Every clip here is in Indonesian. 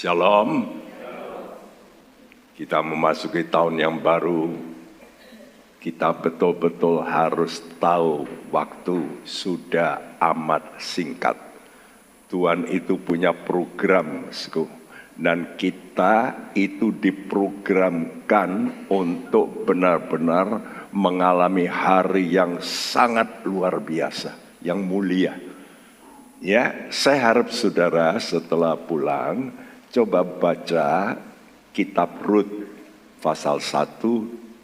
Shalom. Kita memasuki tahun yang baru. Kita betul-betul harus tahu waktu sudah amat singkat. Tuhan itu punya program, dan kita itu diprogramkan untuk benar-benar mengalami hari yang sangat luar biasa, yang mulia. Ya, saya harap saudara setelah pulang coba baca kitab Rut pasal 1,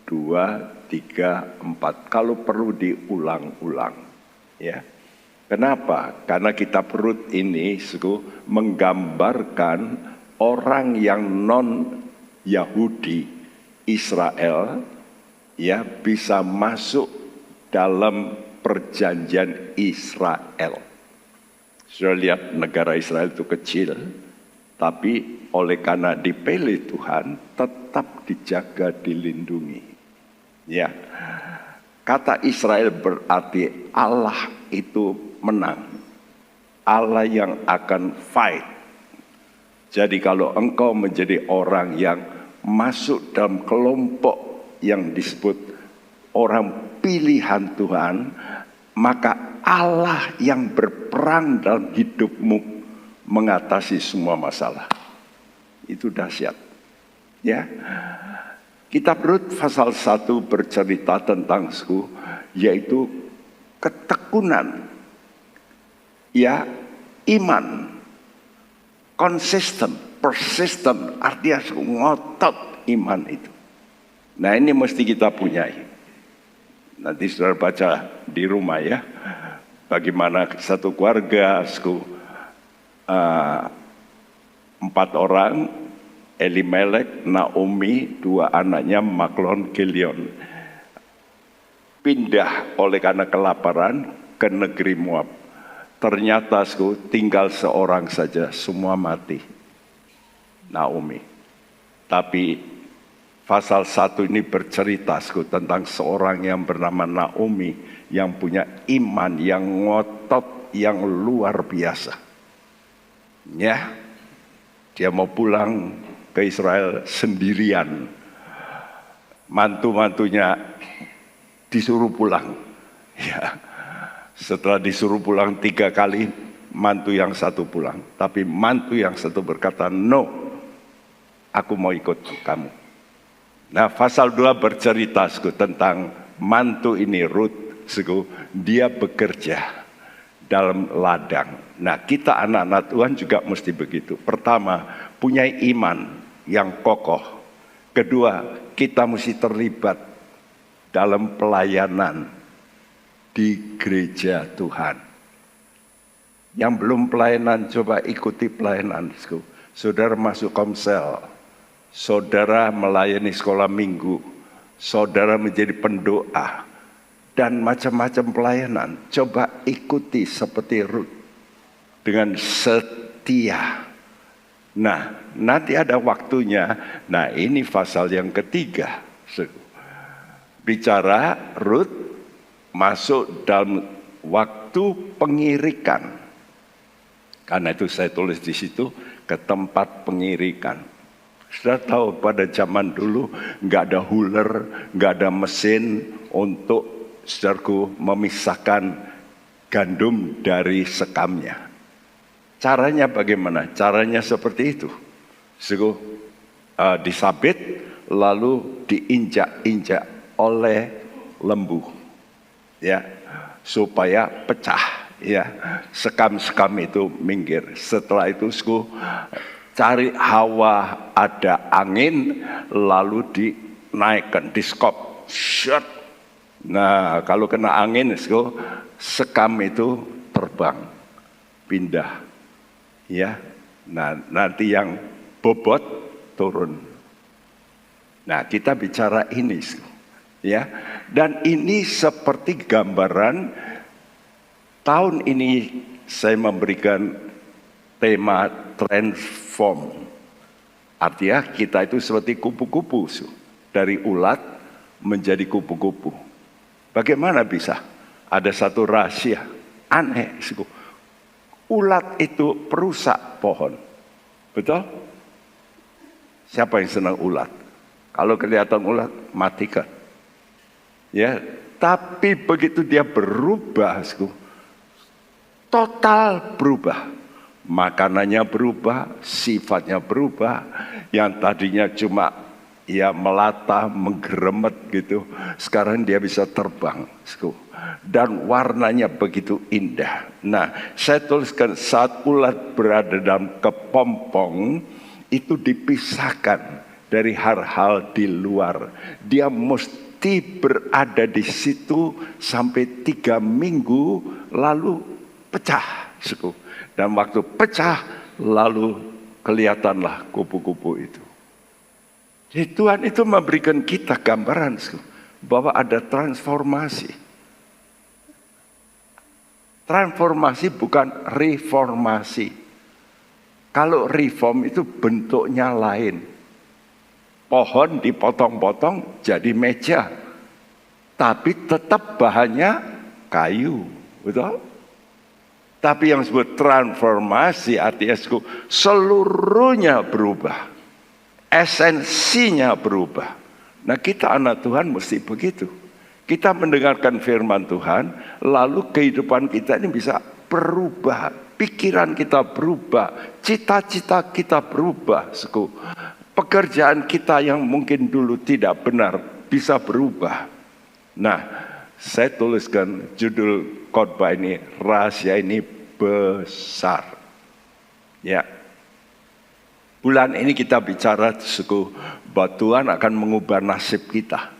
2, 3, 4. Kalau perlu diulang-ulang. Ya. Kenapa? Karena kitab Rut ini menggambarkan orang yang non-Yahudi Israel ya bisa masuk dalam perjanjian Israel. Sudah lihat negara Israel itu kecil, tapi oleh karena dipilih Tuhan tetap dijaga, dilindungi. Ya, kata Israel berarti Allah itu menang, Allah yang akan fight. Jadi kalau engkau menjadi orang yang masuk dalam kelompok yang disebut orang pilihan Tuhan, maka Allah yang berperang dalam hidupmu mengatasi semua masalah. Itu dahsyat. Ya. Kitab Rut pasal 1 bercerita tentang yaitu ketekunan. Ya, iman. Konsisten, persisten, artinya ngotot iman itu. Nah, ini mesti kita punyai. Nanti saudara baca di rumah ya. Bagaimana satu keluarga, 4 orang, Elimelek, Naomi, 2 anaknya, Maklon, Kilion, pindah oleh karena kelaparan ke negeri Moab. Ternyata tinggal seorang saja, semua mati. Naomi. Tapi pasal 1 ini bercerita tentang seorang yang bernama Naomi yang punya iman yang ngotot yang luar biasa. Ya, dia mau pulang ke Israel sendirian. Mantu-mantunya disuruh pulang. Ya, setelah disuruh pulang 3 kali, mantu yang satu pulang. Tapi mantu yang satu berkata, no, aku mau ikut kamu. Nah, pasal 2 bercerita tentang mantu ini, Rut, dia bekerja dalam ladang. Nah, kita anak-anak Tuhan juga mesti begitu. Pertama, punya iman yang kokoh. Kedua, kita mesti terlibat dalam pelayanan di gereja Tuhan. Yang belum pelayanan, coba ikuti pelayanan. Saudara masuk komsel, saudara melayani sekolah minggu, saudara menjadi pendoa, dan macam-macam pelayanan. Coba ikuti seperti Rut dengan setia. Nah, nanti ada waktunya. Nah, ini pasal yang ketiga. Bicara Rut masuk dalam waktu pengirikan. Karena itu saya tulis di situ, ke tempat pengirikan. Sudah tahu pada zaman dulu nggak ada huler, nggak ada mesin untuk saudaraku memisahkan gandum dari sekamnya. Caranya bagaimana? Caranya seperti itu. Disabit lalu diinjak-injak oleh lembu. Ya, supaya pecah. Ya, sekam-sekam itu minggir. Setelah itu cari hawa ada angin lalu dinaikkan, diskop, shut. Nah, kalau kena angin, sekam itu terbang, pindah. Ya, nah nanti yang bobot turun. Nah, kita bicara ini, ya, dan ini seperti gambaran. Tahun ini saya memberikan tema transform. Artinya kita itu seperti kupu-kupu, dari ulat menjadi kupu-kupu. Bagaimana bisa? Ada satu rahasia aneh. Ulat itu perusak pohon. Betul? Siapa yang senang ulat? Kalau kelihatan ulat, matikan. Ya, tapi begitu dia berubah, total berubah. Makanannya berubah, sifatnya berubah. Yang tadinya cuma ya melata, menggeremet gitu, sekarang dia bisa terbang. Dan warnanya begitu indah. Nah, saya tuliskan saat ulat berada dalam kepompong, itu dipisahkan dari hal-hal di luar. Dia mesti berada di situ sampai 3 minggu, lalu pecah. Dan waktu pecah, lalu kelihatanlah kupu-kupu itu. Jadi Tuhan itu memberikan kita gambaran bahwa ada transformasi. Transformasi bukan reformasi. Kalau reform itu bentuknya lain. Pohon dipotong-potong jadi meja. Tapi tetap bahannya kayu. Betul? Tapi yang disebut transformasi artinya seluruhnya berubah. Esensinya berubah. Nah, kita anak Tuhan mesti begitu. Kita mendengarkan firman Tuhan, lalu kehidupan kita ini bisa berubah. Pikiran kita berubah, cita-cita kita berubah. Pekerjaan kita yang mungkin dulu tidak benar bisa berubah. Nah, saya tuliskan judul khotbah ini, rahasia ini besar. Ya. Bulan ini kita bicara bahwa Tuhan akan mengubah nasib kita.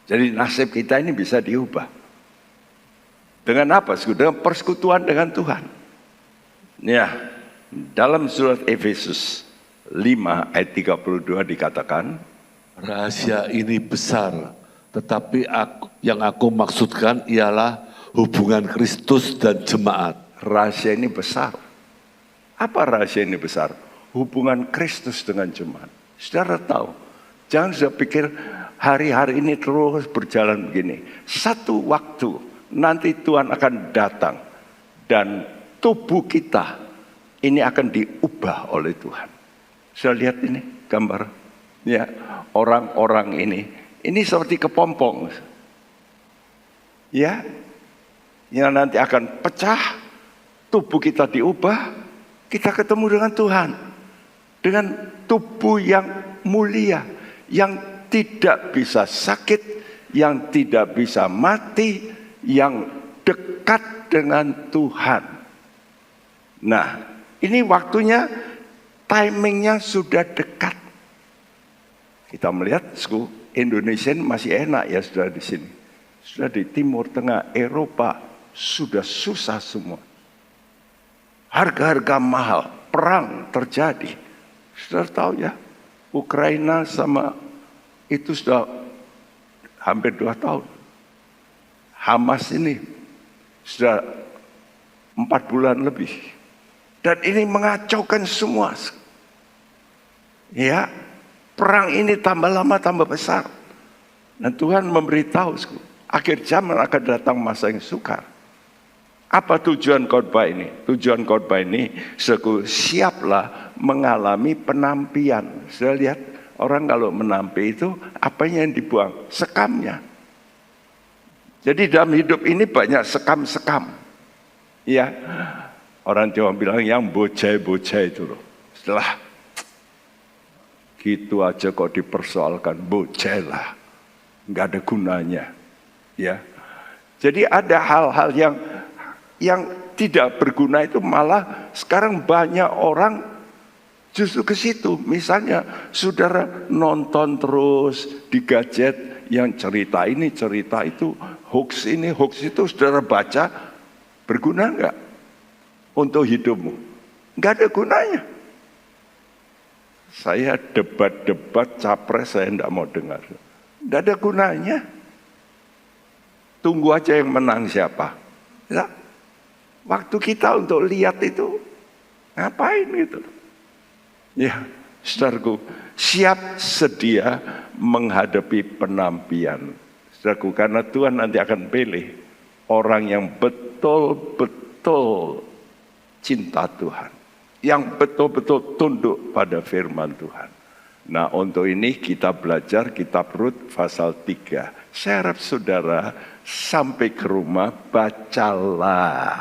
Jadi nasib kita ini bisa diubah. Dengan apa? Dengan persekutuan dengan Tuhan. Ya, dalam surat Efesus 5 ayat 32 dikatakan, rahasia ini besar, tetapi yang aku maksudkan ialah hubungan Kristus dan jemaat. Rahasia ini besar. Apa rahasia ini besar? Hubungan Kristus dengan jemaat. Saudara tahu, jangan sudah pikir hari-hari ini terus berjalan begini. Satu waktu nanti Tuhan akan datang dan tubuh kita ini akan diubah oleh Tuhan. Saya lihat ini gambar, ya, orang-orang ini seperti kepompong, ya, yang nanti akan pecah, tubuh kita diubah, kita ketemu dengan Tuhan, dengan tubuh yang mulia, yang tidak bisa sakit, yang tidak bisa mati, yang dekat dengan Tuhan. Nah, ini waktunya, timingnya sudah dekat. Kita melihat, Indonesia masih enak ya sudah di sini. Sudah di Timur Tengah, Eropa, sudah susah semua. Harga-harga mahal, perang terjadi. Sudah tahu ya, Ukraina sama itu sudah hampir 2 tahun. Hamas ini sudah 4 bulan lebih. Dan ini mengacaukan semua. Ya, perang ini tambah lama tambah besar. Dan Tuhan memberitahu, akhir zaman akan datang masa yang sukar. Apa tujuan khotbah ini? Tujuan khotbah ini, siaplah mengalami penampian. Saya lihat orang kalau menampi itu, apanya yang dibuang? Sekamnya. Jadi dalam hidup ini banyak sekam-sekam. Ya, orang Jawa bilang yang bocah-bocah itu loh. Setelah gitu aja kok dipersoalkan, bocah lah. Nggak ada gunanya. Ya. Jadi ada hal-hal yang tidak berguna itu malah sekarang banyak orang justru ke situ. Misalnya saudara nonton terus di gadget yang cerita ini, cerita itu, hoax ini, hoax itu, saudara baca, berguna enggak untuk hidupmu? Enggak ada gunanya. Saya debat-debat capres saya enggak mau dengar. Enggak ada gunanya. Tunggu aja yang menang siapa. Ya. Waktu kita untuk lihat itu, ngapain gitu. Ya, saudaraku, siap sedia menghadapi penampian. Saudaraku, karena Tuhan nanti akan pilih orang yang betul-betul cinta Tuhan. Yang betul-betul tunduk pada firman Tuhan. Nah, untuk ini kita belajar kitab Rut pasal 3. Saya harap saudara sampai ke rumah bacalah.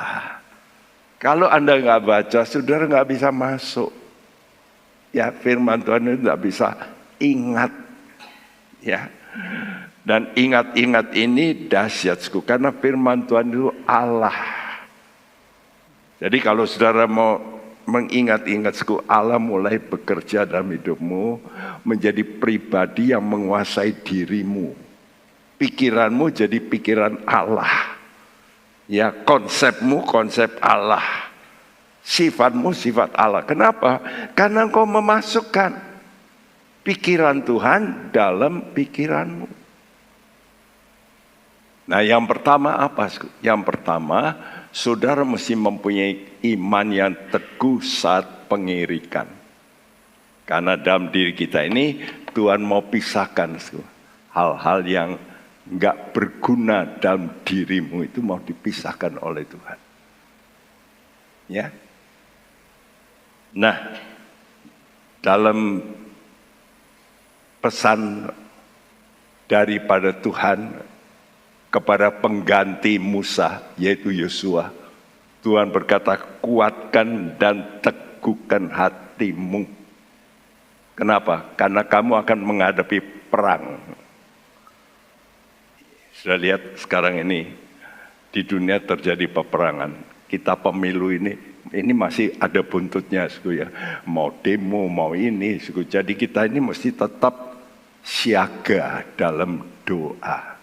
Kalau Anda nggak baca, saudara nggak bisa masuk. Ya, firman Tuhan itu nggak bisa ingat. Ya, dan ingat-ingat ini dahsyat, karena firman Tuhan itu Allah. Jadi kalau saudara mau mengingat-ingat, Allah mulai bekerja dalam hidupmu, menjadi pribadi yang menguasai dirimu. Pikiranmu jadi pikiran Allah. Ya, konsepmu konsep Allah. Sifatmu sifat Allah. Kenapa? Karena engkau memasukkan pikiran Tuhan dalam pikiranmu. Nah, yang pertama apa? Yang pertama, saudara mesti mempunyai iman yang teguh saat pengirikan. Karena dalam diri kita ini Tuhan mau pisahkan hal-hal yang enggak berguna dalam dirimu, itu mau dipisahkan oleh Tuhan. Ya. Nah, dalam pesan daripada Tuhan kepada pengganti Musa, yaitu Yosua, Tuhan berkata, kuatkan dan teguhkan hatimu. Kenapa? Karena kamu akan menghadapi perang. Sudah lihat sekarang ini di dunia terjadi peperangan. Kita pemilu ini masih ada buntutnya, ya. Mau demo, mau ini, jadi kita ini mesti tetap siaga dalam doa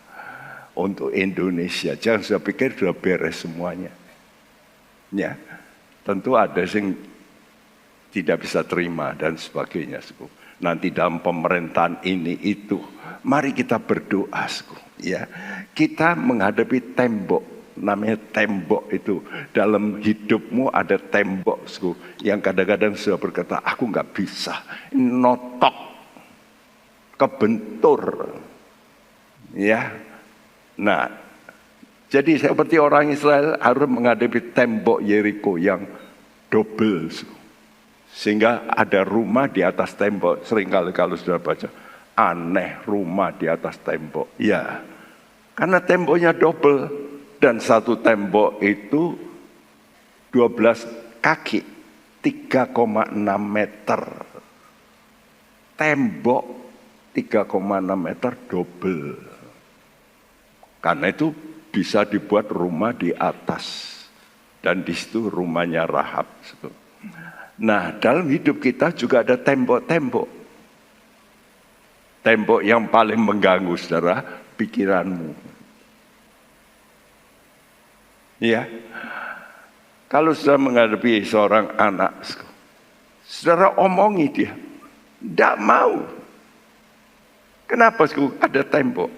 untuk Indonesia. Jangan saya pikir sudah beres semuanya. Ya, tentu ada yang tidak bisa terima dan sebagainya. Nanti dalam pemerintahan ini itu, mari kita berdoa. Ya, kita menghadapi tembok. Namanya tembok itu. Dalam hidupmu ada tembok yang kadang-kadang sudah berkata, aku nggak bisa. Notok, kebentur. Ya. Nah, jadi seperti orang Israel harus menghadapi tembok Yeriko yang double. Sehingga ada rumah di atas tembok. Seringkali kalau sudah baca, aneh rumah di atas tembok. Ya, karena temboknya double. Dan satu tembok itu 12 kaki, 3,6 meter. Tembok 3,6 meter double. Karena itu bisa dibuat rumah di atas. Dan di situ rumahnya Rahab. Nah, dalam hidup kita juga ada tembok-tembok. Tembok yang paling mengganggu, saudara, pikiranmu. Ya, kalau saudara menghadapi seorang anak, saudara omongi dia, tidak mau. Kenapa? Ada tembok.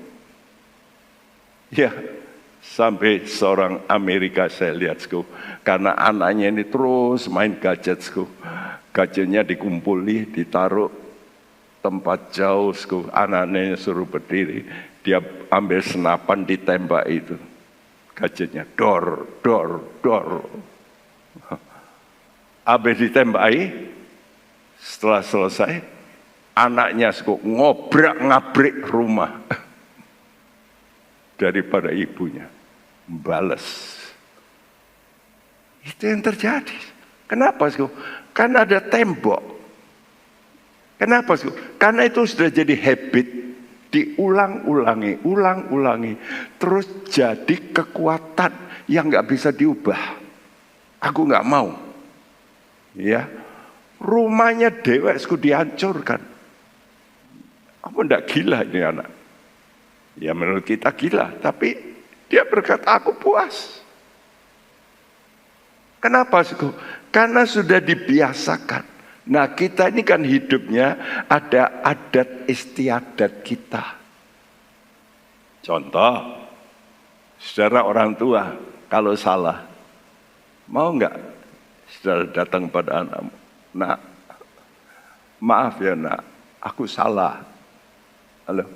Ya, sampai seorang Amerika saya lihat, karena anaknya ini terus main gadget, gadgetnya dikumpuli, ditaruh tempat jauh, anaknya suruh berdiri, dia ambil senapan ditembak itu. Gadgetnya dor. Habis ditembaki, setelah selesai, anaknya ngobrak-ngabrik rumah daripada ibunya. Balas. Itu yang terjadi. Kenapa? Karena ada tembok. Kenapa? Karena itu sudah jadi habit. Diulang-ulangi, terus jadi kekuatan yang nggak bisa diubah. Aku nggak mau, ya. Rumahnya dewek dihancurkan. Apa ndak gila ini anak? Ya menurut kita gila, tapi dia berkata aku puas. Kenapa? Karena sudah dibiasakan. Nah, kita ini kan hidupnya ada adat istiadat kita. Contoh, saudara orang tua kalau salah, mau enggak saudara datang pada anakmu, nak, maaf ya nak, aku salah. Halo?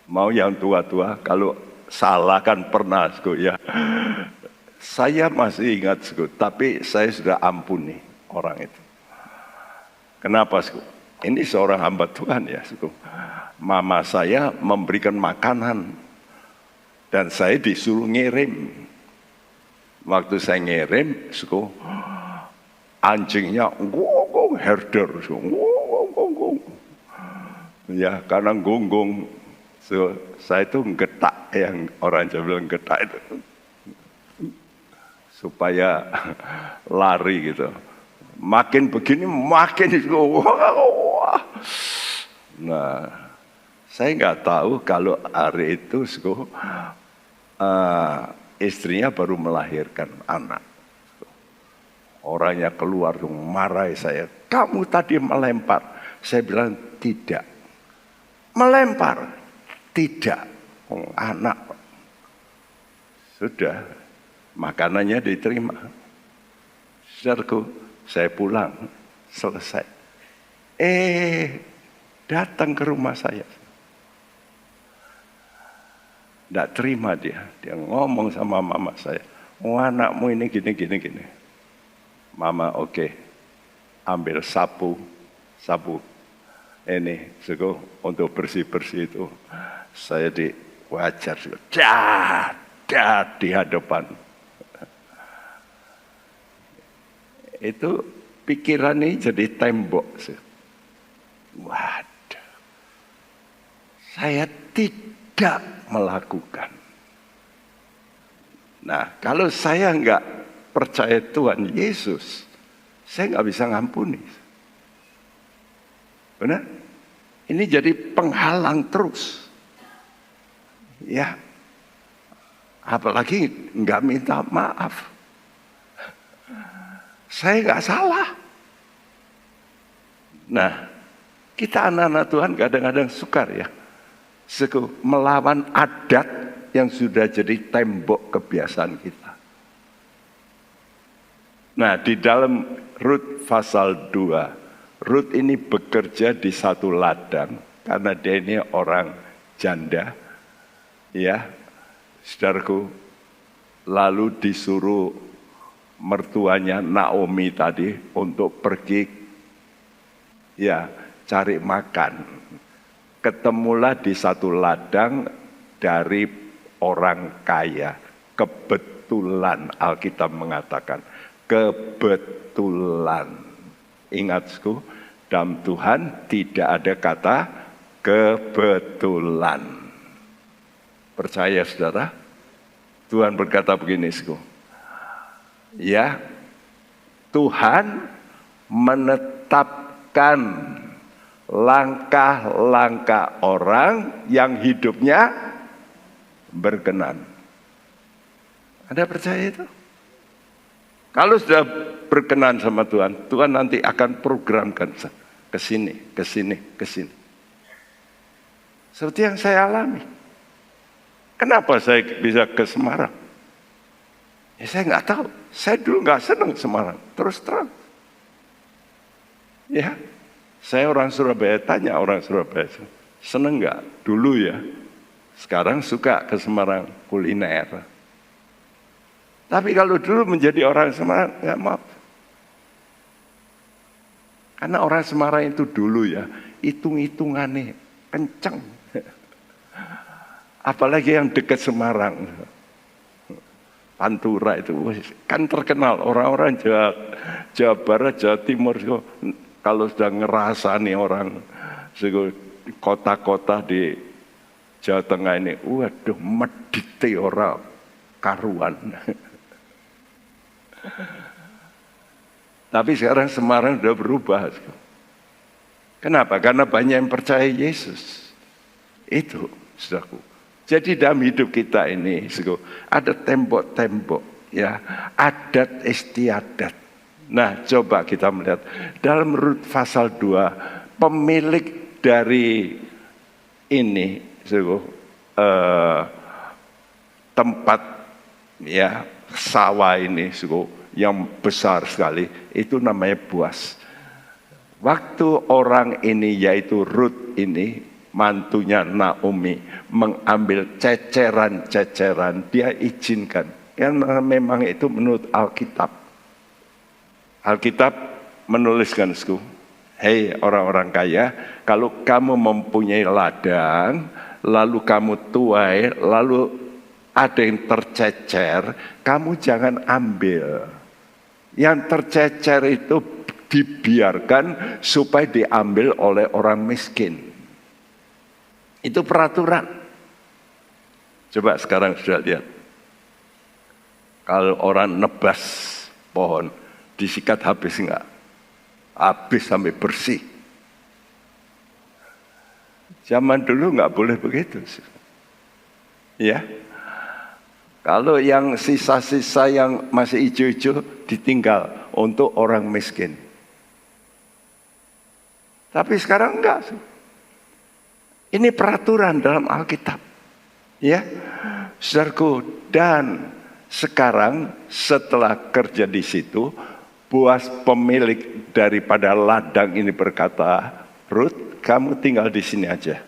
Mau yang tua-tua, kalau salah kan pernah, ya. Saya masih ingat, tapi saya sudah ampuni orang itu. Kenapa, Suku? Ini seorang hamba Tuhan ya, Suku. Mama saya memberikan makanan dan saya disuruh ngirim. Waktu saya ngirim, Suku, anjingnya herder, ya karena gonggong. So, saya itu getak, yang orang Jawa bilang getak itu, supaya lari gitu. Makin begini, makin wah. Nah, saya nggak tahu kalau hari itu istrinya baru melahirkan anak. Orangnya keluar marahi saya. Kamu tadi melempar. Saya bilang tidak. Melempar. Tidak. Anak. Sudah. Makanannya diterima. Saudaraku, saya pulang. Selesai. Datang ke rumah saya. Tidak terima dia. Dia ngomong sama mama saya. Anakmu ini gini. Mama oke. Ambil sapu ini untuk bersih-bersih itu. Saya wajar di hadapan. Itu pikiran ini jadi tembok. Waduh. Saya tidak melakukan. Nah, kalau saya enggak percaya Tuhan Yesus, saya nggak bisa ngampuni. Benar? Ini jadi penghalang terus. Ya. Apalagi nggak minta maaf. Saya nggak salah. Nah, kita anak-anak Tuhan kadang-kadang sukar ya. Melawan adat yang sudah jadi tembok kebiasaan kita. Nah, di dalam Rut pasal 2, Rut ini bekerja di satu ladang karena dia ini orang janda. Ya, saudaraku, lalu disuruh mertuanya Naomi tadi untuk pergi ya cari makan. Ketemulah di satu ladang dari orang kaya. Kebetulan Alkitab mengatakan kebetulan. Ingatku, dalam Tuhan tidak ada kata kebetulan. Percaya saudara? Tuhan berkata begini, ya, Tuhan menetapkan langkah-langkah orang yang hidupnya berkenan. Anda percaya itu? Kalau sudah berkenan sama Tuhan, Tuhan nanti akan programkan ke sini. Seperti yang saya alami. Kenapa saya bisa ke Semarang? Ya saya nggak tahu. Saya dulu nggak senang Semarang. Terus terang. Ya, saya orang Surabaya, tanya orang Surabaya, seneng nggak? Dulu ya. Sekarang suka ke Semarang, kuliner. Tapi kalau dulu menjadi orang Semarang, nggak mau. Karena orang Semarang itu dulu ya, hitung-hitungannya kenceng. Apalagi yang dekat Semarang. Pantura itu kan terkenal. Orang-orang Jawa Barat, Jawa Timur, kalau sudah ngerasa nih orang kota-kota di Jawa Tengah ini, waduh medite orang karuan. Tapi sekarang Semarang sudah berubah. Kenapa? Karena banyak yang percaya Yesus. Itu, saudaraku. Jadi dalam hidup kita ini, ada tembok-tembok, ya, adat istiadat. Nah, coba kita melihat dalam Rut pasal 2, pemilik dari ini, tempat, ya, sawah ini yang besar sekali, itu namanya Boas. Waktu orang ini, yaitu Rut ini, mantunya Naomi, mengambil ceceran-ceceran, dia izinkan. Karena memang itu menurut Alkitab. Alkitab menuliskan, Hei orang-orang kaya, kalau kamu mempunyai ladang, lalu kamu tuai, lalu ada yang tercecer, kamu jangan ambil. Yang tercecer itu dibiarkan supaya diambil oleh orang miskin. Itu peraturan. Coba sekarang sudah lihat. Kalau orang nebas pohon, disikat habis enggak? Habis sampai bersih. Zaman dulu enggak boleh begitu. Ya. Kalau yang sisa-sisa yang masih hijau-hijau ditinggal untuk orang miskin. Tapi sekarang enggak. Ini peraturan dalam Alkitab. Ya. Saudaraku, dan sekarang setelah kerja di situ, Boas pemilik daripada ladang ini berkata, Ruth, kamu tinggal di sini aja.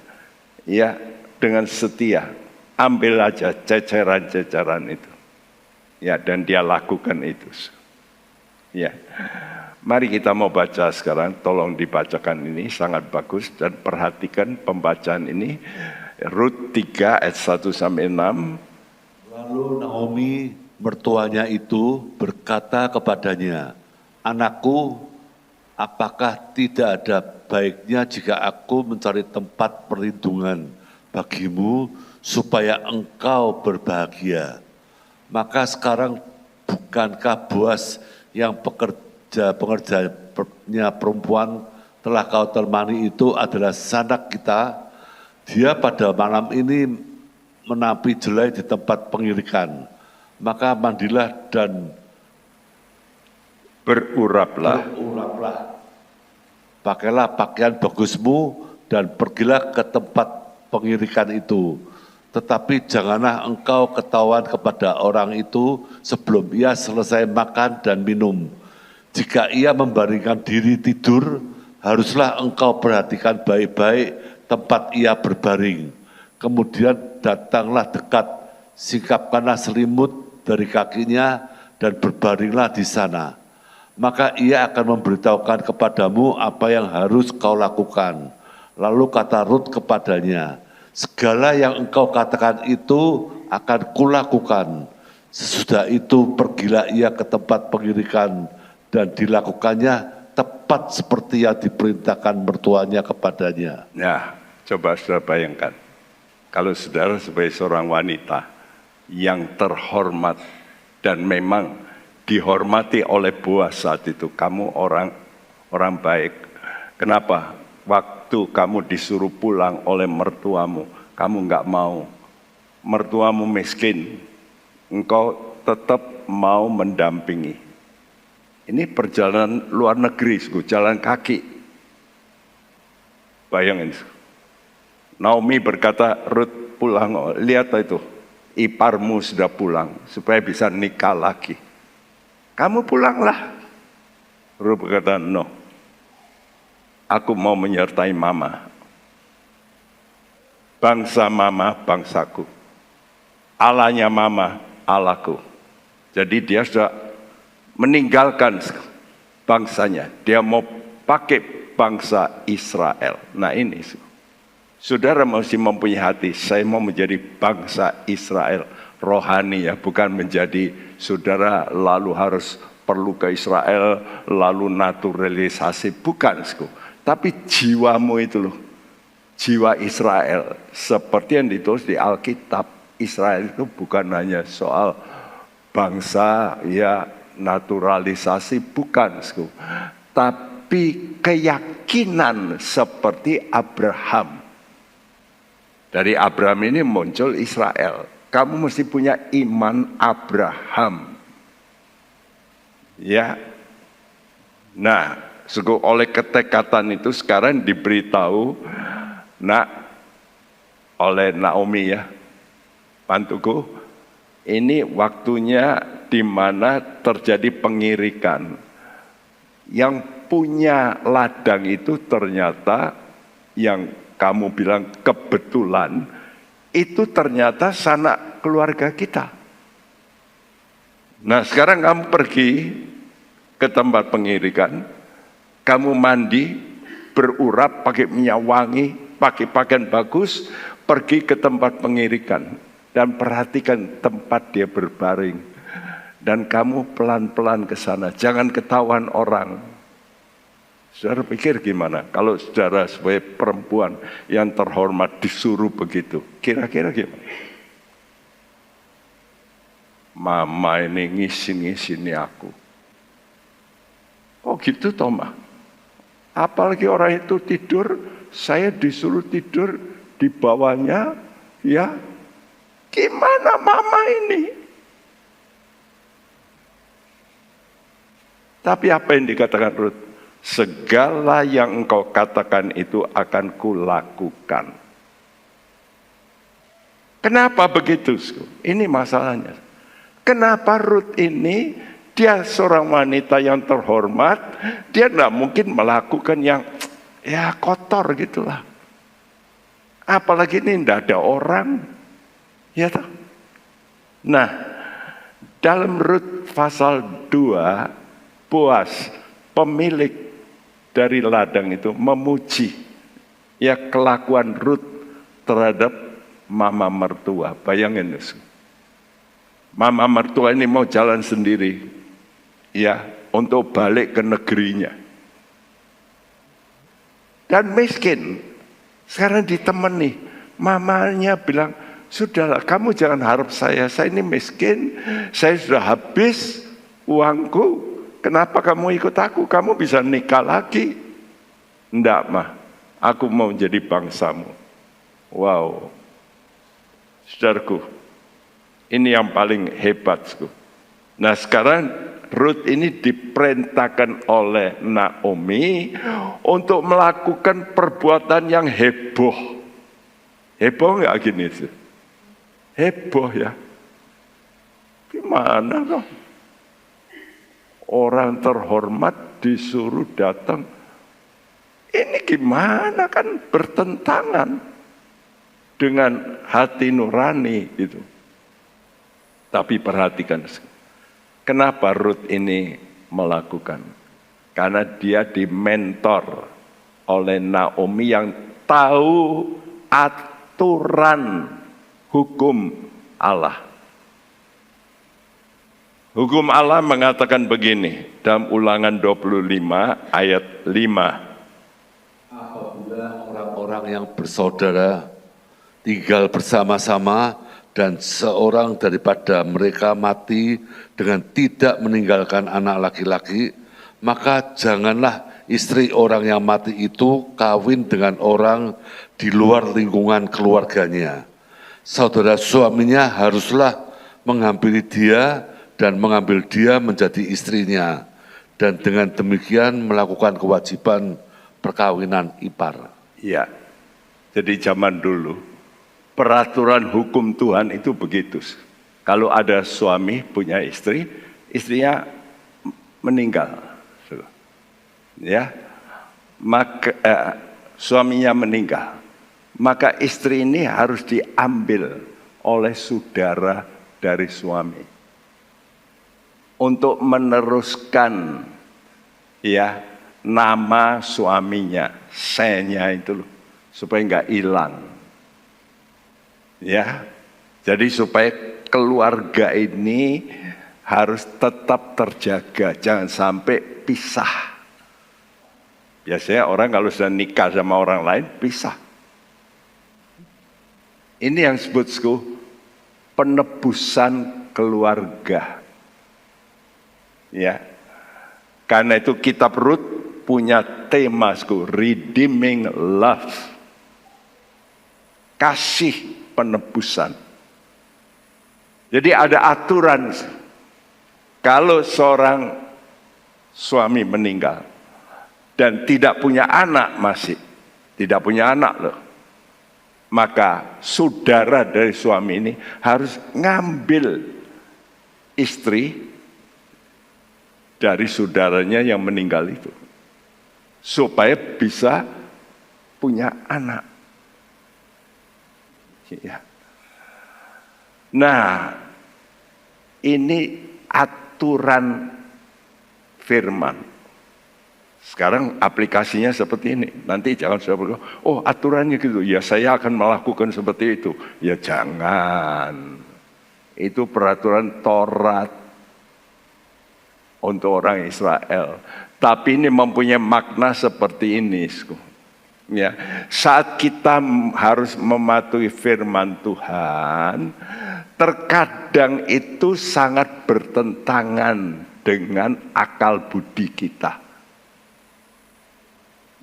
Ya, dengan setia. Ambil aja ceceran-ceceran itu. Ya, dan dia lakukan itu. Ya. Mari kita mau baca sekarang, tolong dibacakan ini, sangat bagus. Dan perhatikan pembacaan ini. Rut 3 ayat 1 sampai 6. Lalu Naomi mertuanya itu berkata kepadanya, anakku, apakah tidak ada baiknya jika aku mencari tempat perlindungan bagimu supaya engkau berbahagia? Maka sekarang bukankah Boas yang pengerjanya perempuan telah kau temani itu adalah sanak kita? Dia pada malam ini menapi jelai di tempat pengirikan. Maka mandilah dan Beruraplah. Pakailah pakaian bagusmu dan pergilah ke tempat pengirikan itu. Tetapi janganlah engkau ketahuan kepada orang itu sebelum ia selesai makan dan minum. Jika ia membaringkan diri tidur, haruslah engkau perhatikan baik-baik tempat ia berbaring. Kemudian datanglah dekat, singkapkanlah selimut dari kakinya dan berbaringlah di sana. Maka ia akan memberitahukan kepadamu apa yang harus kau lakukan. Lalu kata Rut kepadanya, segala yang engkau katakan itu akan kulakukan. Sesudah itu pergilah ia ke tempat pengirikan dan dilakukannya tepat seperti yang diperintahkan mertuanya kepadanya. Nah, coba saudara bayangkan. Kalau saudara sebagai seorang wanita yang terhormat dan memang dihormati oleh Boas saat itu, kamu orang baik. Kenapa? Waktu kamu disuruh pulang oleh mertuamu, kamu enggak mau. Mertuamu miskin, engkau tetap mau mendampingi. Ini perjalanan luar negeri, jalan kaki. Bayangin. Naomi berkata, Rut pulang, lihat itu, iparmu sudah pulang, supaya bisa nikah lagi. Kamu pulanglah. Rut berkata, no, aku mau menyertai mama. Bangsa mama, bangsaku. Allahnya mama, Allahku. Jadi dia sudah meninggalkan bangsanya. Dia mau pakai bangsa Israel. Nah ini, saudara mesti mempunyai hati, saya mau menjadi bangsa Israel rohani ya, bukan menjadi saudara lalu harus perlu ke Israel, lalu naturalisasi, bukan. Tapi jiwamu itu loh, jiwa Israel, seperti yang ditulis di Alkitab, Israel itu bukan hanya soal bangsa ya naturalisasi, bukan. Tapi keyakinan seperti Abraham. Dari Abraham ini muncul Israel. Kamu mesti punya iman Abraham. Ya. Nah, oleh ketekatan itu sekarang diberitahu oleh Naomi ya. Bantuku, ini waktunya di mana terjadi pengirikan. Yang punya ladang itu ternyata yang kamu bilang kebetulan, itu ternyata sanak keluarga kita. Nah sekarang kamu pergi ke tempat pengirikan, kamu mandi, berurap, pakai minyak wangi, pakai pakaian bagus, pergi ke tempat pengirikan. Dan perhatikan tempat dia berbaring. Dan kamu pelan-pelan ke sana, jangan ketahuan orang. Saudara pikir gimana kalau saudara sebagai perempuan yang terhormat disuruh begitu? Kira-kira gimana? Mama ini ngisin-ngisini aku. Oh gitu Toma. Apalagi orang itu tidur, saya disuruh tidur di bawahnya, ya. Gimana mama ini? Tapi apa yang dikatakan Rut? Segala yang engkau katakan itu akan kulakukan. Kenapa begitu? Ini masalahnya. Kenapa Rut ini, dia seorang wanita yang terhormat, dia tidak mungkin melakukan yang ya kotor gitulah. Apalagi ini tidak ada orang. Ya toh? Nah, dalam Rut pasal 2, Boas, pemilik dari ladang itu memuji ya kelakuan Rut terhadap mama mertua. Bayangin, mama mertua ini mau jalan sendiri, ya, untuk balik ke negerinya. Dan miskin, sekarang ditemani, mamanya bilang, sudahlah kamu jangan harap saya ini miskin, saya sudah habis uangku, kenapa kamu ikut aku, kamu bisa nikah lagi. Enggak mah, aku mau jadi bangsamu. Wow, saudaraku, ini yang paling hebat. Nah sekarang Rut ini diperintahkan oleh Naomi untuk melakukan perbuatan yang heboh. Heboh nggak gini sih? Heboh ya. Gimana loh? Orang terhormat disuruh datang. Ini gimana, kan bertentangan dengan hati nurani itu. Tapi perhatikan, kenapa Rut ini melakukan? Karena dia dimentor oleh Naomi yang tahu aturan hukum Allah. Hukum Allah mengatakan begini dalam Ulangan 25 ayat 5. Apabila orang-orang yang bersaudara tinggal bersama-sama dan seorang daripada mereka mati dengan tidak meninggalkan anak laki-laki, maka janganlah istri orang yang mati itu kawin dengan orang di luar lingkungan keluarganya. Saudara suaminya haruslah menghampiri dia dan mengambil dia menjadi istrinya, dan dengan demikian melakukan kewajiban perkawinan ipar. Ya, jadi zaman dulu peraturan hukum Tuhan itu begitu. Kalau ada suami punya istri, istrinya meninggal, ya, maka suaminya meninggal, maka istri ini harus diambil oleh saudara dari suami untuk meneruskan ya nama suaminya, saya itu loh, supaya nggak hilang. Ya, jadi supaya keluarga ini harus tetap terjaga, jangan sampai pisah. Biasanya orang kalau sudah nikah sama orang lain pisah. Ini yang disebut penebusan keluarga. Ya, karena itu kitab Rut punya tema redeeming love, kasih penebusan. Jadi ada aturan, kalau seorang suami meninggal dan tidak punya anak, masih tidak punya anak loh, maka saudara dari suami ini harus ngambil istri dari saudaranya yang meninggal itu, supaya bisa punya anak. Ya. Nah, ini aturan firman. Sekarang aplikasinya seperti ini. Nanti jangan sudah berkata, oh aturannya gitu. Ya saya akan melakukan seperti itu. Ya jangan. Itu peraturan Taurat untuk orang Israel. Tapi ini mempunyai makna seperti ini. Ya, saat kita harus mematuhi firman Tuhan, terkadang itu sangat bertentangan dengan akal budi kita.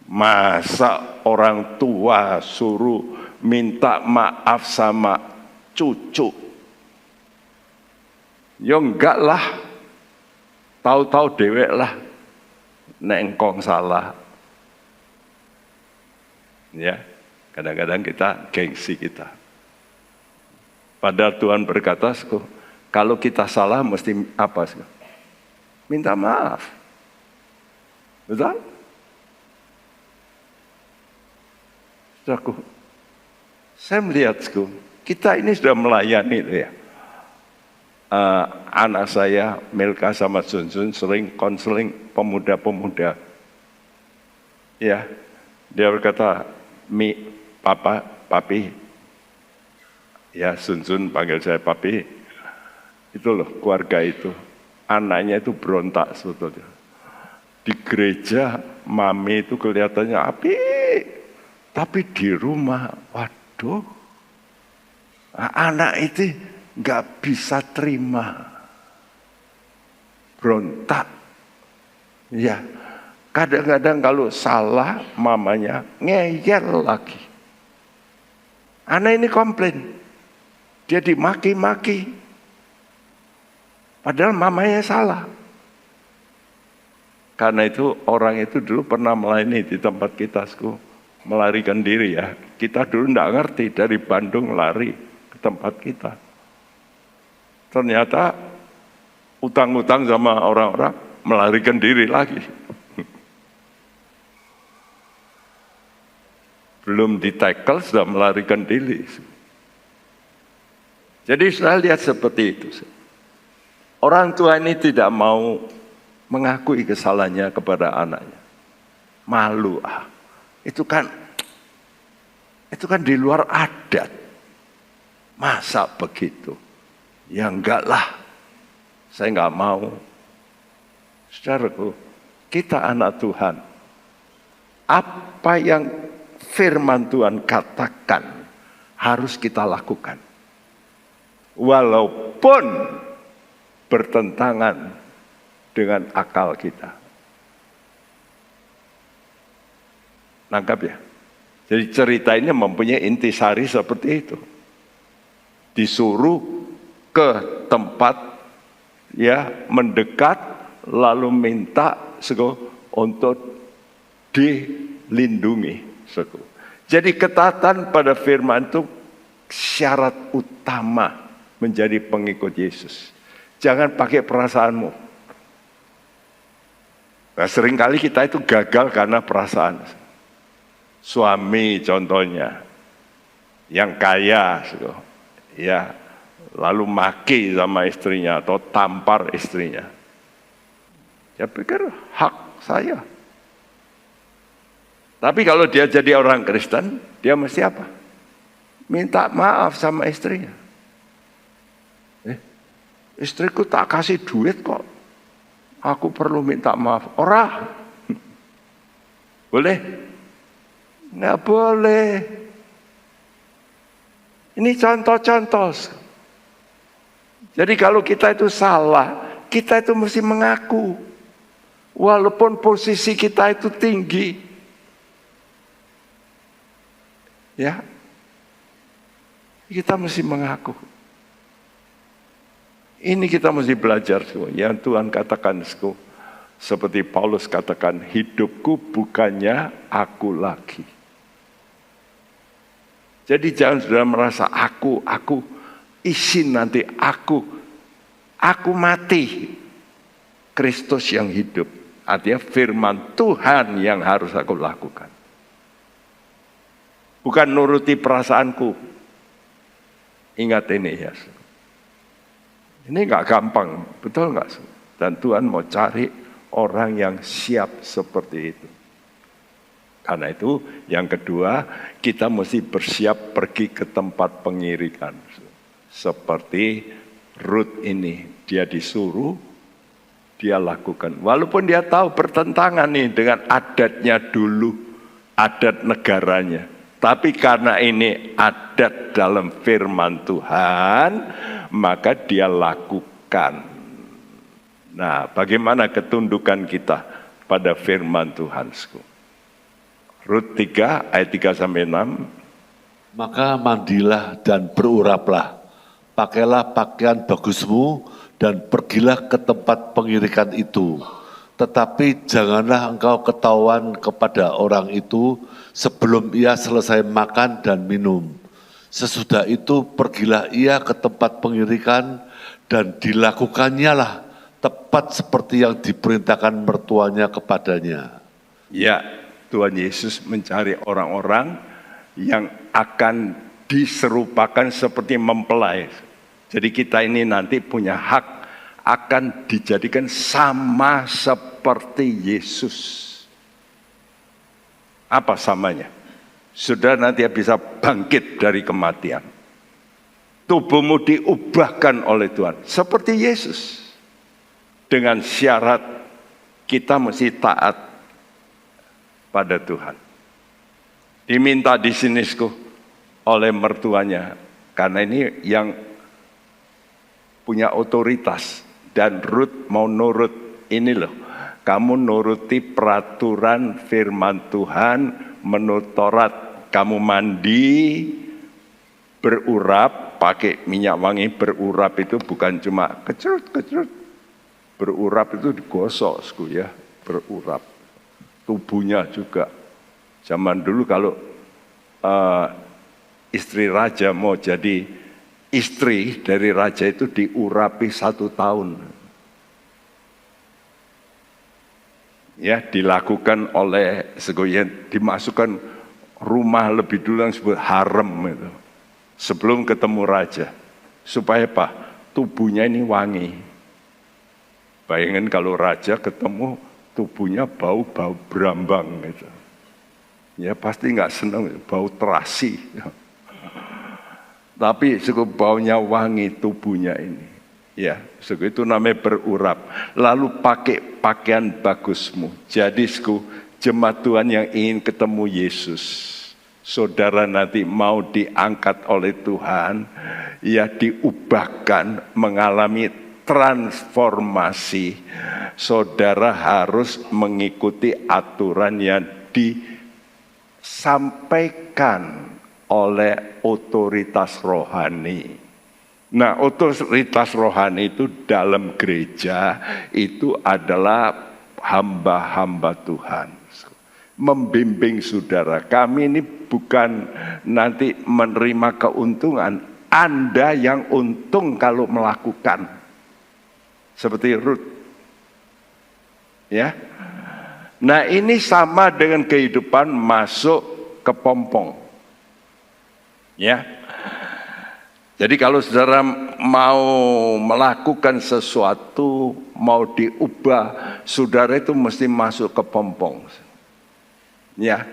Masa orang tua suruh minta maaf sama cucu? Ya enggak lah. Tahu-tahu dewek lah. Nek engkong salah. Ya, kadang-kadang kita gengsi kita. Padahal Tuhan berkata, kalau kita salah mesti apa? Minta maaf. Betul? Saya melihat, kita ini sudah melayani ya. Anak saya, Milka sama Junjun sering konseling pemuda-pemuda. Ya, dia berkata, Papa, Papi. Ya, Junjun panggil saya Papi. Itu loh, keluarga itu. Anaknya itu berontak sebetulnya. Di gereja, Mami itu kelihatannya api. Tapi di rumah, waduh, anak itu nggak bisa terima, berontak. Ya, kadang-kadang kalau salah, mamanya ngeyel lagi. Anak ini komplain, dia dimaki-maki, padahal mamanya salah. Karena itu orang itu dulu pernah melayani di tempat kita, melarikan diri ya. Kita dulu enggak ngerti, dari Bandung lari ke tempat kita. Ternyata utang-utang sama orang-orang, melarikan diri lagi. Belum di-tackle sudah melarikan diri. Jadi saya lihat seperti itu. Orang tua ini tidak mau mengakui kesalahannya kepada anaknya. Malu. Itu kan di luar adat. Masa begitu? Ya enggak lah. Saya enggak mau. Saudaraku, kita anak Tuhan. Apa yang firman Tuhan katakan harus kita lakukan. Walaupun bertentangan dengan akal kita. Nangkap ya? Jadi cerita ini mempunyai intisari seperti itu. Disuruh ke tempat ya mendekat lalu minta untuk dilindungi. Jadi ketaatan pada firman itu syarat utama menjadi pengikut Yesus. Jangan pakai perasaanmu. Nah, seringkali kita itu gagal karena perasaan. Suami contohnya yang kaya, ya lalu maki sama istrinya atau tampar istrinya. Ya pikir hak saya. Tapi kalau dia jadi orang Kristen, dia mesti apa? Minta maaf sama istrinya. Istriku tak kasih duit kok. Aku perlu minta maaf. Ora. Boleh? Nggak boleh. Ini contoh-contoh. Jadi kalau kita itu salah, kita itu mesti mengaku. Walaupun posisi kita itu tinggi. Ya. Kita mesti mengaku. Ini kita mesti belajar. Yang Tuhan katakan. Seperti Paulus katakan, hidupku bukannya aku lagi. Jadi jangan sudah merasa aku, isin nanti aku mati. Kristus yang hidup. Artinya firman Tuhan yang harus aku lakukan. Bukan nuruti perasaanku. Ingat ini ya. Ini gak gampang, betul gak? Dan Tuhan mau cari orang yang siap seperti itu. Karena itu yang kedua, kita mesti bersiap pergi ke tempat pengirikan. Seperti Rut ini, dia disuruh, dia lakukan. Walaupun dia tahu bertentangan nih dengan adatnya dulu, adat negaranya. Tapi karena ini adat dalam firman Tuhan, maka dia lakukan. Nah, bagaimana ketundukan kita pada firman Tuhan? Rut 3 ayat 3-6. Maka mandilah dan beruraplah, pakailah pakaian bagusmu dan pergilah ke tempat pengirikan itu. Tetapi janganlah engkau ketahuan kepada orang itu sebelum ia selesai makan dan minum. Sesudah itu pergilah ia ke tempat pengirikan dan dilakukannya lah tepat seperti yang diperintahkan mertuanya kepadanya. Ya, Tuhan Yesus mencari orang-orang yang akan diserupakan seperti mempelai. Jadi kita ini nanti punya hak akan dijadikan sama seperti Yesus. Apa samanya? Sudah nanti bisa bangkit dari kematian. Tubuhmu diubahkan oleh Tuhan seperti Yesus. Dengan syarat kita mesti taat pada Tuhan. Diminta di sini oleh mertuanya, karena ini yang punya otoritas. Dan Rut mau nurut, ini loh, kamu nuruti peraturan firman Tuhan menurut Taurat. Kamu mandi, berurap, pakai minyak wangi. Berurap itu bukan cuma kecerut-kecerut. Berurap itu digosok, ya, berurap. Tubuhnya juga. Zaman dulu kalau istri raja mau jadi istri dari raja itu diurapi 1 tahun. Ya, dilakukan oleh segoyen, dimasukkan rumah lebih dulu yang disebut harem itu. Sebelum ketemu raja. Supaya apa? Tubuhnya ini wangi. Bayangin kalau raja ketemu tubuhnya bau-bau berambang gitu. Ya pasti nggak senang, bau terasi. Tapi baunya wangi tubuhnya ini. Ya, itu namanya berurap. Lalu pakai pakaian bagusmu. Jadi jemaat Tuhan yang ingin ketemu Yesus, saudara nanti mau diangkat oleh Tuhan, ya diubahkan, mengalami transformasi. Saudara harus mengikuti aturan yang disampaikan oleh otoritas rohani. Nah, otoritas rohani itu dalam gereja itu adalah hamba-hamba Tuhan. Membimbing saudara. Kami ini bukan nanti menerima keuntungan. Anda yang untung kalau melakukan. Seperti Rut. Ya. Nah, ini sama dengan kehidupan masuk ke pompong. Ya. Jadi kalau saudara mau melakukan sesuatu, mau diubah, saudara itu mesti masuk ke pompong. Ya.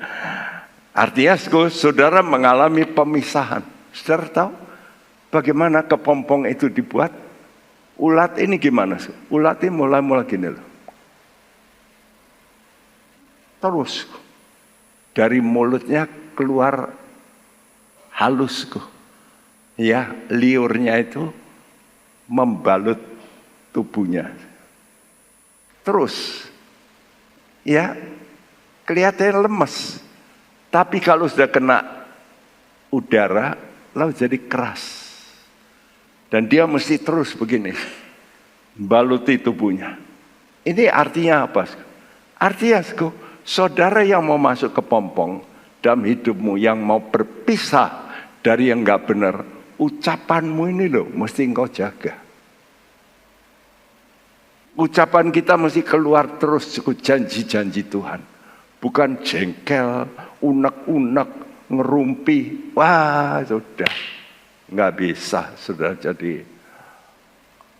Artinya saudara mengalami pemisahan. Saudara tahu bagaimana kepompong itu dibuat? Ulat ini gimana? Ulat ini mulai gini loh. Terus dari mulutnya keluar halus ya, liurnya itu membalut tubuhnya. Terus ya kelihatan lemes. Tapi kalau sudah kena udara lalu jadi keras. Dan dia mesti terus begini baluti tubuhnya. Ini artinya apa? Artinya saudara yang mau masuk ke pompong dalam hidupmu, yang mau berpisah dari yang gak benar, ucapanmu ini loh mesti engkau jaga. Ucapan kita mesti keluar terus janji-janji Tuhan. Bukan jengkel, unek-unek, ngerumpi. Wah sudah, gak bisa sudah jadi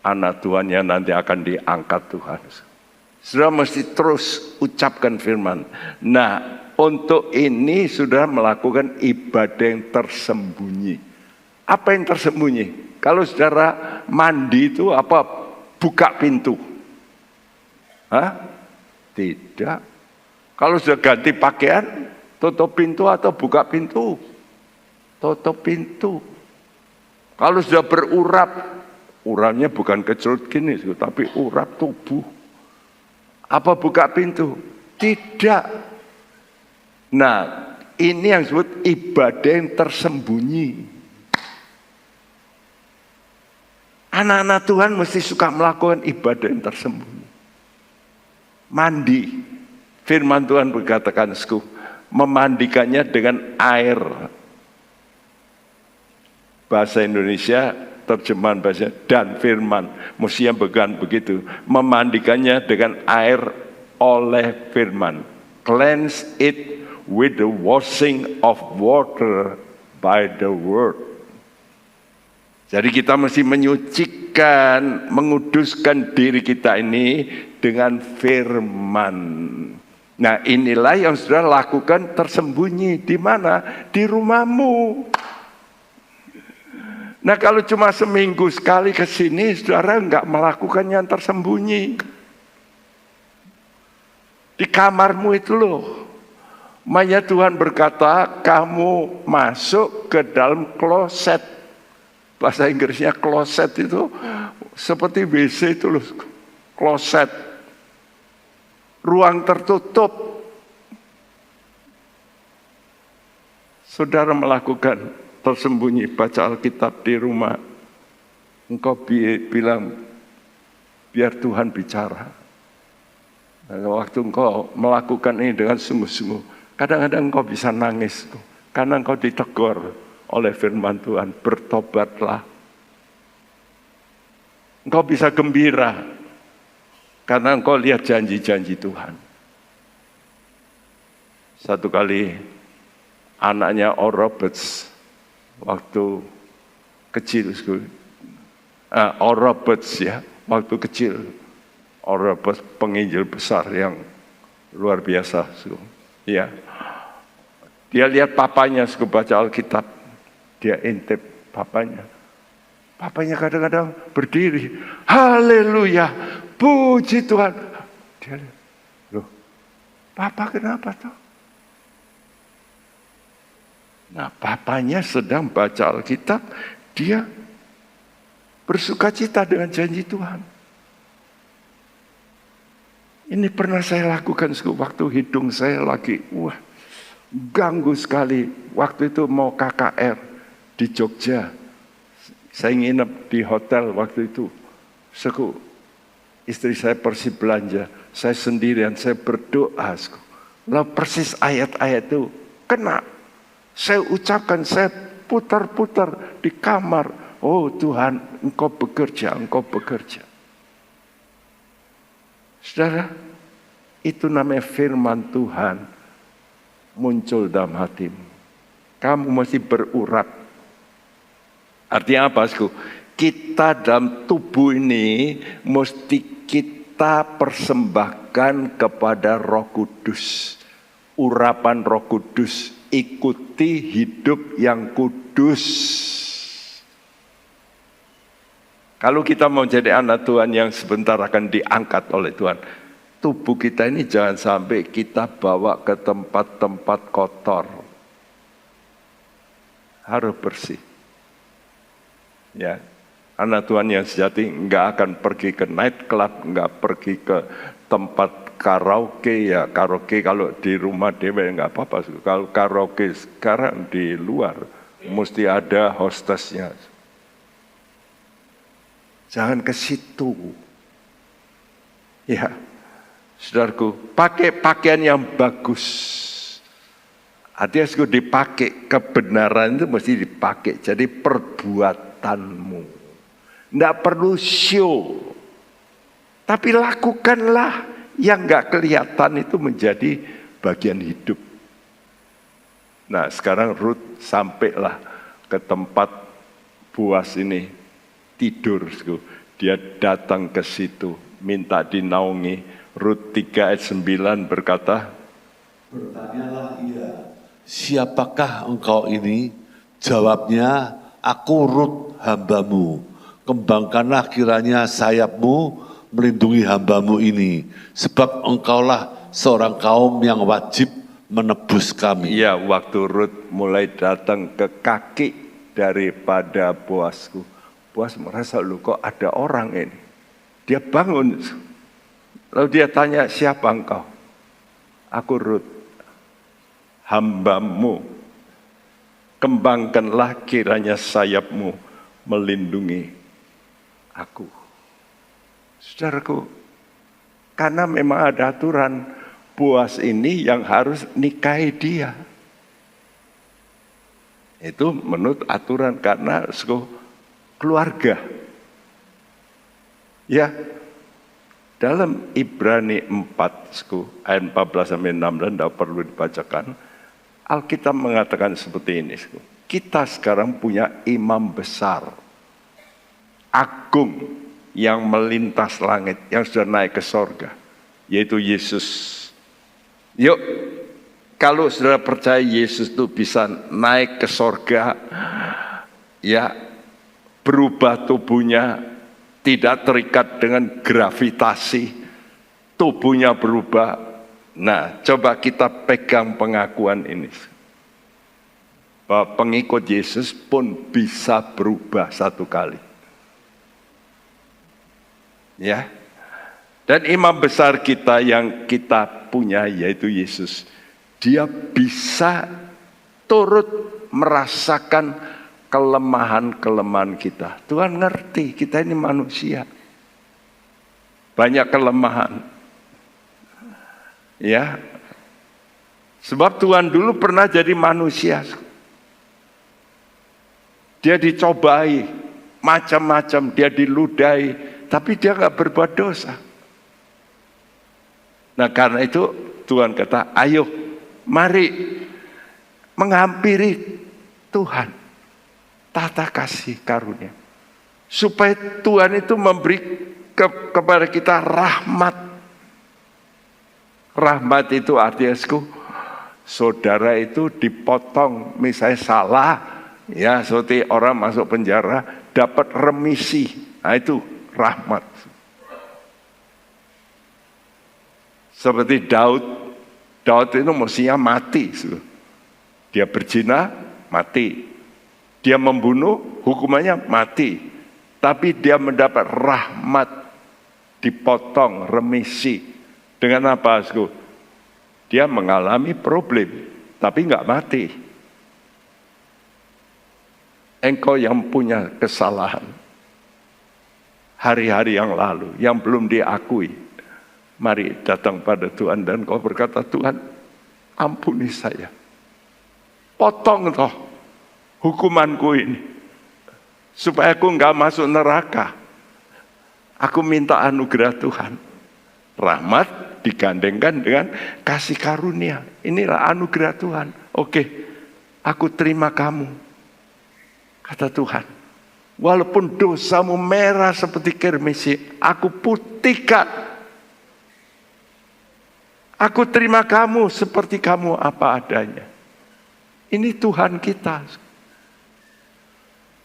anak Tuhan yang nanti akan diangkat Tuhan. Saudara mesti terus ucapkan firman. Nah, untuk ini saudara melakukan ibadah yang tersembunyi. Apa yang tersembunyi? Kalau saudara mandi itu apa? Buka pintu. Hah? Tidak. Kalau sudah ganti pakaian, tutup pintu atau buka pintu? Tutup pintu. Kalau sudah berurap, urapnya bukan kecerut gini, tapi urap tubuh. Apa buka pintu? Tidak. Nah, ini yang disebut ibadah yang tersembunyi. Anak-anak Tuhan mesti suka melakukan ibadah yang tersembunyi. Mandi. Firman Tuhan berkatakan, memandikannya dengan air. Bahasa Indonesia, terjemahan bahasa dan firman. Mestinya bukan begitu. Memandikannya dengan air oleh firman. Cleanse it with the washing of water by the word. Jadi kita mesti menyucikan, menguduskan diri kita ini dengan firman. Nah, inilah yang saudara lakukan tersembunyi. Di mana? Di rumahmu. Nah, kalau cuma seminggu sekali ke sini, saudara enggak melakukan yang tersembunyi. Di kamarmu itu loh. Makanya Tuhan berkata, kamu masuk ke dalam kloset. Bahasa Inggrisnya kloset itu seperti WC itu loh. Kloset. Ruang tertutup. Saudara melakukan tersembunyi, baca Alkitab di rumah. Engkau bilang, biar Tuhan bicara. Nah, waktu engkau melakukan ini dengan sungguh-sungguh, kadang-kadang engkau bisa nangis. Karena engkau ditegur oleh firman Tuhan, bertobatlah. Engkau bisa gembira, karena engkau lihat janji-janji Tuhan. Satu kali, anaknya Oral Roberts, waktu kecil, Oral Roberts ya, waktu kecil, Oral Roberts penginjil besar yang luar biasa, ya. Dia lihat papanya baca Alkitab, dia intip papanya. Papanya kadang-kadang berdiri, haleluya, puji Tuhan. Dia lihat, loh, papa kenapa tuh? Nah, papanya sedang baca Alkitab, dia bersukacita dengan janji Tuhan. Ini pernah saya lakukan waktu hidung saya lagi, ganggu sekali. Waktu itu mau KKR di Jogja. Saya nginep di hotel waktu itu. Istri saya pergi belanja. Saya sendirian, saya berdoa. Lalu persis ayat-ayat itu kena. Saya ucapkan, saya putar-putar di kamar. Oh Tuhan, Engkau bekerja, Engkau bekerja. Saudara, itu namanya firman Tuhan muncul dalam hatimu. Kamu mesti berurap. Artinya apa, Sku? Kita dalam tubuh ini mesti kita persembahkan kepada Roh Kudus. Urapan Roh Kudus, ikuti hidup yang kudus. Kalau kita mau jadi anak Tuhan yang sebentar akan diangkat oleh Tuhan, tubuh kita ini jangan sampai kita bawa ke tempat-tempat kotor. Harus bersih. Ya, anak Tuhan yang sejati enggak akan pergi ke night club, enggak pergi ke tempat karaoke. Ya karaoke kalau di rumah dia enggak apa-apa. Kalau karaoke sekarang di luar mesti ada hostesnya. Jangan ke situ. Ya, saudaraku, pakai pakaian yang bagus. Artinya dipakai, kebenaran itu mesti dipakai. Jadi perbuatanmu. Tidak perlu show. Tapi lakukanlah yang gak kelihatan itu menjadi bagian hidup. Nah sekarang Ruth sampailah ke tempat Boas ini tidur. Dia datang ke situ, minta dinaungi. Rut 3 ayat 9 berkata, bertanyalah ia, siapakah engkau ini? Jawabnya, aku Rut hambamu. Kembangkanlah kiranya sayapmu melindungi hambamu ini, sebab engkaulah seorang kaum yang wajib menebus kami. iya, waktu Rut mulai datang ke kaki daripada Boasku, Boas merasa, lu kok ada orang ini. Dia bangun, lalu dia tanya, siapa engkau? Aku Rut, hambamu. Kembangkanlah kiranya sayapmu melindungi aku. Saudaraku, karena memang ada aturan, Boas ini yang harus nikahi dia. Itu menurut aturan karena keluarga. Ya, dalam Ibrani 4 ayat 14 sampai 16 tidak perlu dibacakan. Alkitab mengatakan seperti ini. Kita sekarang punya imam besar, agung, yang melintas langit, yang sudah naik ke sorga, yaitu Yesus. Yuk, kalau saudara percaya Yesus itu bisa naik ke sorga, ya, berubah tubuhnya, tidak terikat dengan gravitasi, tubuhnya berubah. Nah, coba kita pegang pengakuan ini, bahwa pengikut Yesus pun bisa berubah satu kali. Ya, dan imam besar kita yang kita punya yaitu Yesus, dia bisa turut merasakan kelemahan-kelemahan kita. Tuhan ngerti kita ini manusia, banyak kelemahan. Ya, sebab Tuhan dulu pernah jadi manusia. Dia dicobai macam-macam, dia diludahi, tapi dia nggak berbuat dosa. Nah, karena itu Tuhan kata, ayo mari menghampiri Tuhan, tata kasih karunia, supaya Tuhan itu memberi kepada kita rahmat. Rahmat itu artinya, saudara itu dipotong, misalnya salah, ya, seperti orang masuk penjara dapat remisi. Nah, itu rahmat. Seperti Daud itu mestinya mati. Dia berzina, mati. Dia membunuh, hukumannya mati. Tapi dia mendapat rahmat, dipotong, remisi. Dengan apa? Dia mengalami problem, tapi nggak mati. Engkau yang punya kesalahan hari-hari yang lalu, yang belum diakui, mari datang pada Tuhan dan kau berkata, Tuhan, ampuni saya. Potong toh hukumanku ini, supaya aku nggak masuk neraka. Aku minta anugerah Tuhan. Rahmat digandengkan dengan kasih karunia. Inilah anugerah Tuhan. Oke, aku terima kamu, kata Tuhan. Walaupun dosamu merah seperti kirmisi, aku putihkan. Aku terima kamu seperti kamu apa adanya. Ini Tuhan kita.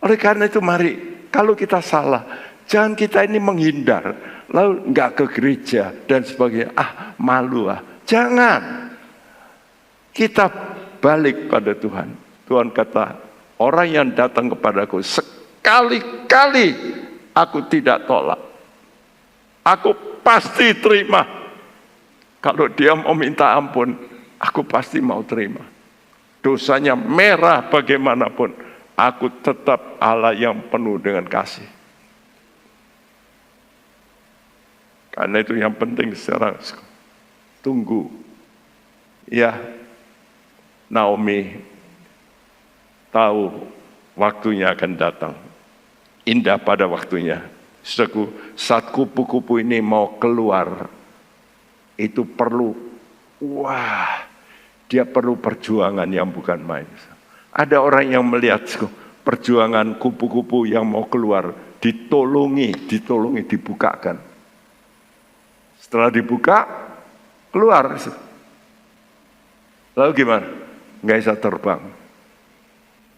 Oleh karena itu mari, kalau kita salah, jangan kita ini menghindar, lalu nggak ke gereja dan sebagainya. Malu ah. Jangan. Kita balik pada Tuhan. Tuhan kata, orang yang datang kepadaku sekali-kali aku tidak tolak. Aku pasti terima. Kalau dia mau minta ampun, aku pasti mau terima. Dosanya merah bagaimanapun, aku tetap Allah yang penuh dengan kasih. Karena itu yang penting sekarang, tunggu. Ya, Naomi tahu waktunya akan datang. Indah pada waktunya. Saudaraku, saat kupu-kupu ini mau keluar, itu perlu, dia perlu perjuangan yang bukan main. Ada orang yang melihat perjuangan kupu-kupu yang mau keluar, ditolongi, dibukakan. Setelah dibuka, keluar. Lalu gimana? Nggak bisa terbang.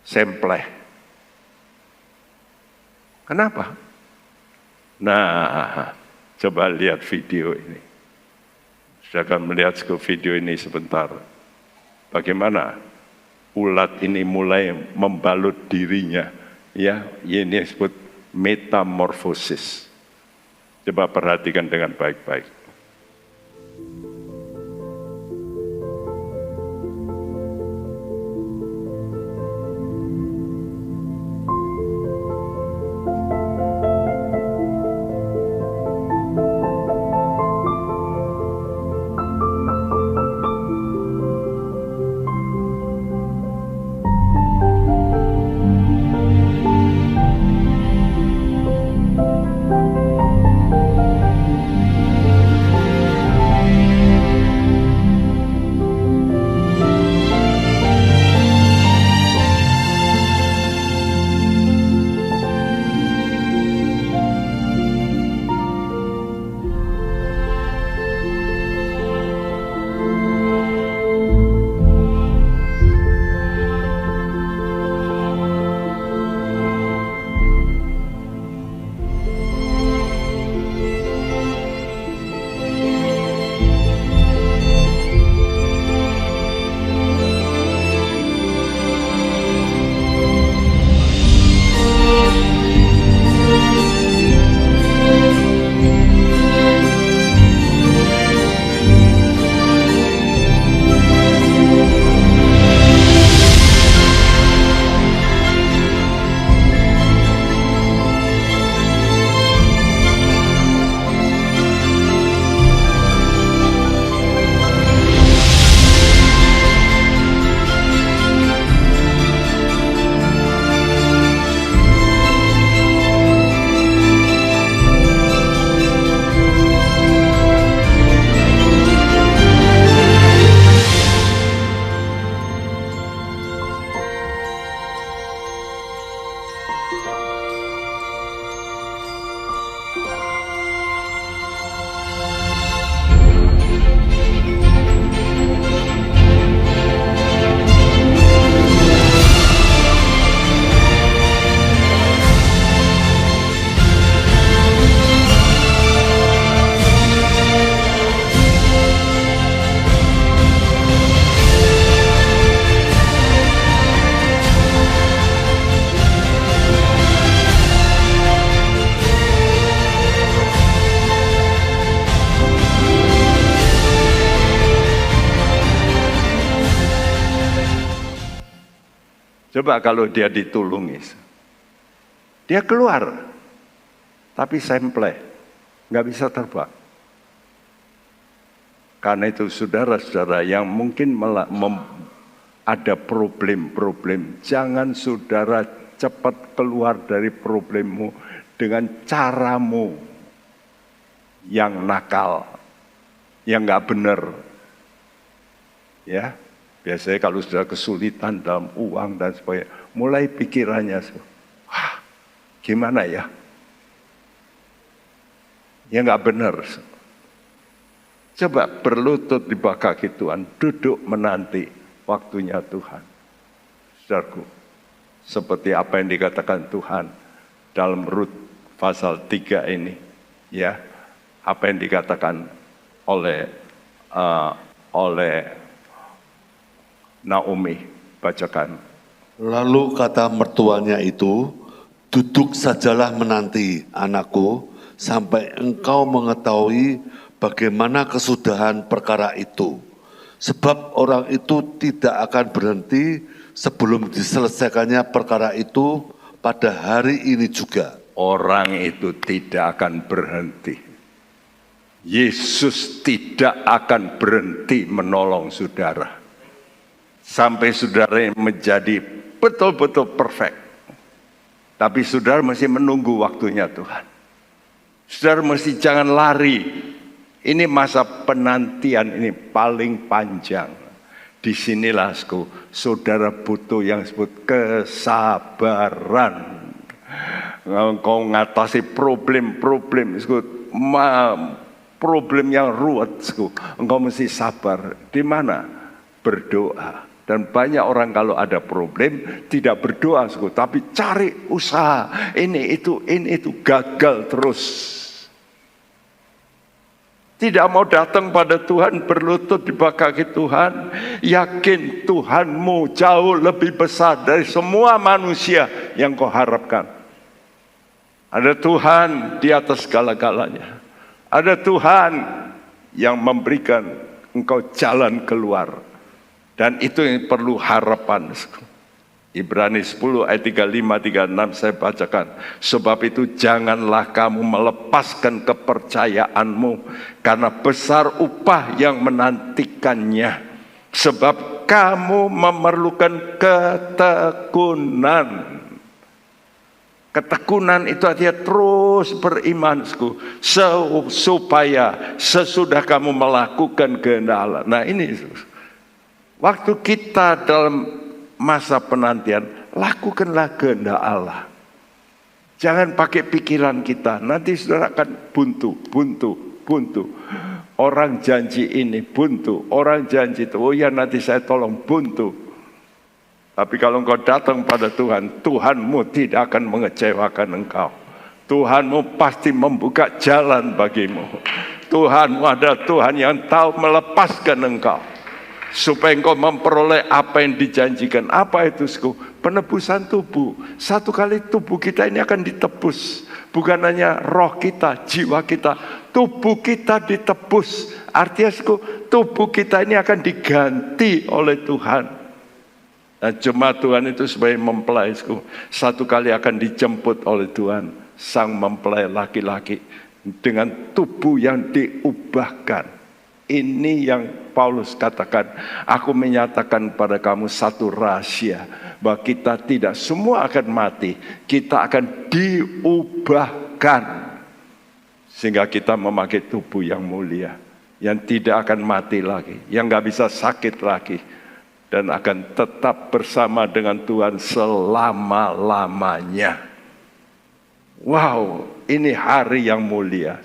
Sempleh. Kenapa? Nah, coba lihat video ini. Saya akan melihat video ini sebentar. Bagaimana ulat ini mulai membalut dirinya. Ya, ini disebut metamorfosis. Coba perhatikan dengan baik-baik. Coba kalau dia ditulungi, dia keluar, tapi sempleh, nggak bisa terbang. Karena itu saudara-saudara yang mungkin ada problem-problem, jangan saudara cepat keluar dari problemmu dengan caramu yang nakal, yang nggak benar. Ya. Biasanya kalau sudah kesulitan dalam uang dan sebagainya, mulai pikirannya, wah gimana ya? Ya nggak benar. Coba berlutut di bawah kaki Tuhan, duduk menanti waktunya Tuhan. Saudaraku, seperti apa yang dikatakan Tuhan dalam Rut pasal 3 ini, ya, apa yang dikatakan oleh Naomi, bacakan. Lalu kata mertuanya itu, duduk sajalah menanti anakku, sampai engkau mengetahui bagaimana kesudahan perkara itu. Sebab orang itu tidak akan berhenti sebelum diselesaikannya perkara itu pada hari ini juga. Orang itu tidak akan berhenti. Yesus tidak akan berhenti menolong saudara. Sampai saudara menjadi betul-betul perfect. Tapi saudara mesti menunggu waktunya Tuhan. Saudara mesti jangan lari. Ini masa penantian ini paling panjang. Disinilah saudara butuh yang disebut kesabaran. Engkau ngatasi problem-problem disebut problem yang ruwet, engkau mesti sabar. Di mana? Berdoa. Dan banyak orang kalau ada problem tidak berdoa, tapi cari usaha ini itu gagal terus. Tidak mau datang pada Tuhan, berlutut di kaki Tuhan, yakin Tuhanmu jauh lebih besar dari semua manusia yang kau harapkan. Ada Tuhan di atas segala-galanya. Ada Tuhan yang memberikan engkau jalan keluar. Dan itu yang perlu harapan. Ibrani 10 ayat 35-36 saya bacakan. Sebab itu janganlah kamu melepaskan kepercayaanmu, karena besar upah yang menantikannya. Sebab kamu memerlukan ketekunan. Ketekunan itu artinya terus beriman, supaya sesudah kamu melakukan kehendak Allah. Nah ini, waktu kita dalam masa penantian, lakukanlah kehendak Allah. Jangan pakai pikiran kita, nanti saudara akan buntu. Orang janji ini buntu, orang janji itu, oh ya nanti saya tolong buntu. Tapi kalau engkau datang pada Tuhan, Tuhanmu tidak akan mengecewakan engkau. Tuhanmu pasti membuka jalan bagimu. Tuhanmu adalah Tuhan yang tahu melepaskan engkau, supaya engkau memperoleh apa yang dijanjikan. Apa itu? Penebusan tubuh. Satu kali tubuh kita ini akan ditebus. Bukan hanya roh kita, jiwa kita, tubuh kita ditebus. Artinya tubuh kita ini akan diganti oleh Tuhan. Nah, jemaat Tuhan itu sebagai mempelai, satu kali akan dijemput oleh Tuhan, sang mempelai laki-laki dengan tubuh yang diubahkan. Ini yang Paulus katakan, aku menyatakan pada kamu satu rahasia, bahwa kita tidak semua akan mati, kita akan diubahkan, sehingga kita memakai tubuh yang mulia, yang tidak akan mati lagi, yang gak bisa sakit lagi, dan akan tetap bersama dengan Tuhan selama-lamanya. Wow, ini hari yang mulia.